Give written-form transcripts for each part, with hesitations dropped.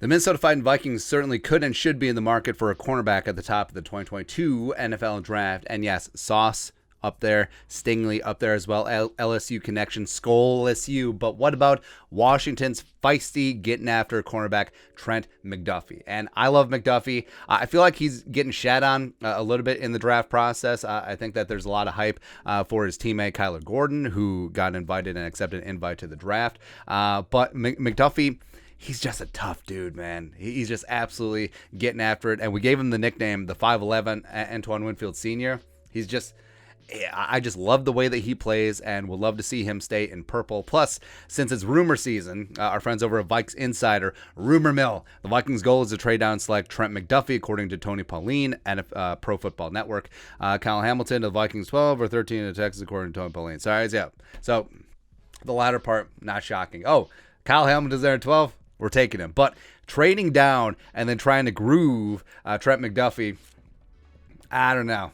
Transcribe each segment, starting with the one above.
The Minnesota Vikings certainly could and should be in the market for a cornerback at the top of the 2022 NFL draft. And yes, Sauce up there, Stingley up there as well, LSU connection, Skull LSU. But what about Washington's feisty, getting after cornerback Trent McDuffie? And I love McDuffie. I feel like he's getting shat on a little bit in the draft process. I think that there's a lot of hype for his teammate Kyler Gordon, who got invited and accepted an invite to the draft. But McDuffie, he's just a tough dude, man. He's just absolutely getting after it. And we gave him the nickname, the 5'11 Antoine Winfield Sr. I just love the way that he plays and would love to see him stay in purple. Plus, since it's rumor season, our friends over at Vikes Insider, Rumor Mill, the Vikings' goal is to trade down and select Trent McDuffie, according to Tony Pauline and Pro Football Network. Kyle Hamilton to the Vikings 12 or 13 to Texas, according to Tony Pauline. Sorry, yeah. So, the latter part, not shocking. Oh, Kyle Hamilton's there at 12? We're taking him. But trading down and then trying to groove Trent McDuffie, I don't know.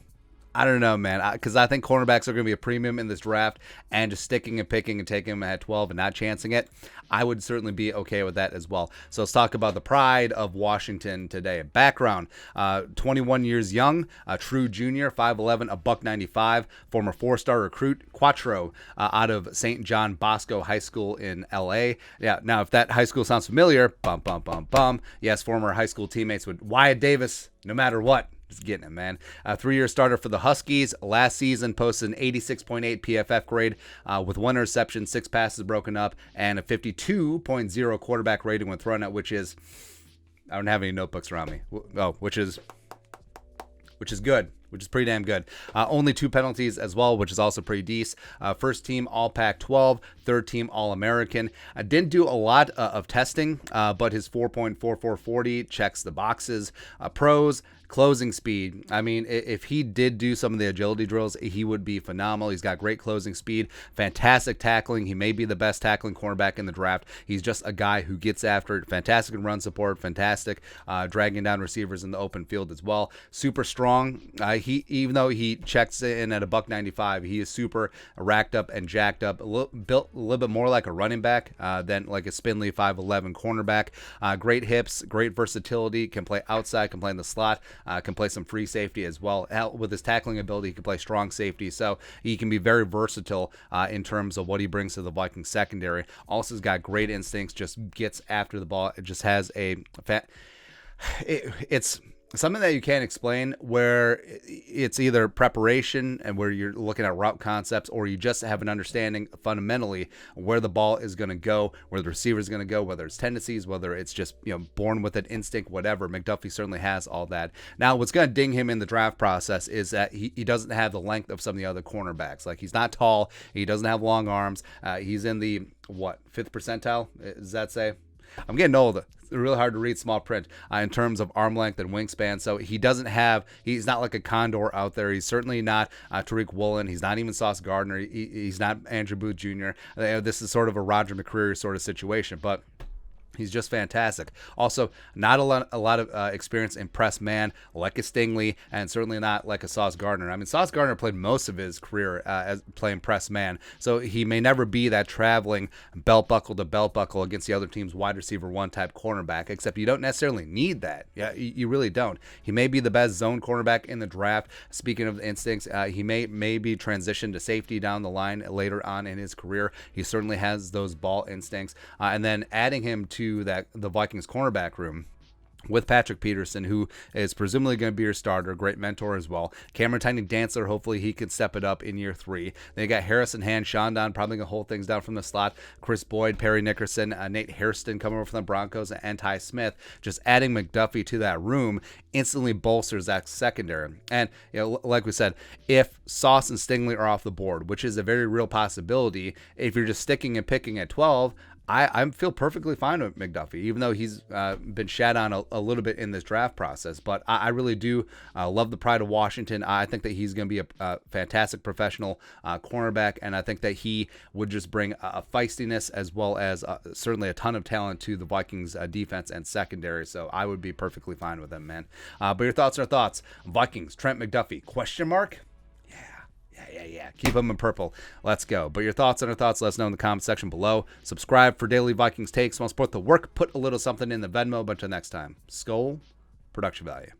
Man, because I think cornerbacks are going to be a premium in this draft, and just sticking and picking and taking him at 12 and not chancing it, I would certainly be okay with that as well. So let's talk about the pride of Washington today. Background, 21 years young, a true junior, 5'11", a $195, former four-star recruit, Quattro, out of St. John Bosco High School in L.A. Yeah, now if that high school sounds familiar, yes, former high school teammates with Wyatt Davis, no matter what. Just getting it, man. A 3-year starter for the Huskies. Last season posted an 86.8 PFF grade with 1 interception, 6 passes broken up, and a 52.0 quarterback rating when thrown out, which is, I don't have any notebooks around me. Oh, which is good. Which is pretty damn good. Only 2 penalties as well, which is also pretty decent. First team All Pac-12, third team All American. Didn't do a lot of testing, but his 4.4440 checks the boxes. Pros, closing speed. I mean, if he did do some of the agility drills, he would be phenomenal. He's got great closing speed, fantastic tackling. He may be the best tackling cornerback in the draft. He's just a guy who gets after it. Fantastic in run support, fantastic dragging down receivers in the open field as well. Super strong. Even though he checks in at a $195, he is super racked up and jacked up, built a little bit more like a running back than like a spindly 5'11 cornerback. Great hips, great versatility, can play outside, can play in the slot, can play some free safety as well. With his tackling ability, he can play strong safety, so he can be very versatile in terms of what he brings to the Vikings secondary. Also has got great instincts, just gets after the ball. It just has it's something that you can't explain, where it's either preparation and where you're looking at route concepts, or you just have an understanding fundamentally where the ball is going to go, where the receiver is going to go, whether it's tendencies, whether it's just, born with an instinct, whatever. McDuffie certainly has all that. Now, what's going to ding him in the draft process is that he doesn't have the length of some of the other cornerbacks. Like, he's not tall. He doesn't have long arms. He's in the, 5th percentile? Does that say? I'm getting old. It's really hard to read small print in terms of arm length and wingspan. So he's not like a Condor out there. He's certainly not Tariq Woolen. He's not even Sauce Gardner. He's not Andrew Booth Jr. This is sort of a Roger McCreary sort of situation, but he's just fantastic. Also, not a lot of experience in press man like a Stingley, and certainly not like a Sauce Gardner. I mean, Sauce Gardner played most of his career as playing press man, so he may never be that traveling belt buckle to belt buckle against the other team's wide receiver 1 type cornerback, except you don't necessarily need that. Yeah, you really don't. He may be the best zone cornerback in the draft. Speaking of instincts, he may be transitioned to safety down the line later on in his career. He certainly has those ball instincts. And then adding him to the Vikings cornerback room with Patrick Peterson, who is presumably going to be your starter, great mentor as well. Cameron Tiny Dancer, hopefully he can step it up in year 3. Then you got Harrison Hand, Shondon, probably going to hold things down from the slot. Chris Boyd, Perry Nickerson, Nate Hairston coming over from the Broncos, and Ty Smith. Just adding McDuffie to that room instantly bolsters that secondary. And like we said, if Sauce and Stingley are off the board, which is a very real possibility, if you're just sticking and picking at 12, I feel perfectly fine with McDuffie, even though he's been shat on a little bit in this draft process. But I really do love the pride of Washington. I think that he's going to be a fantastic professional cornerback, and I think that he would just bring a feistiness as well as certainly a ton of talent to the Vikings defense and secondary. So I would be perfectly fine with him, man. But your thoughts are thoughts. Vikings, Trent McDuffie, question mark? Yeah, Yeah. Keep them in purple. Let's go. But your thoughts on our thoughts, let us know in the comment section below. Subscribe for daily Vikings takes. Want to support the work, put a little something in the Venmo. But until next time, Skol, production value.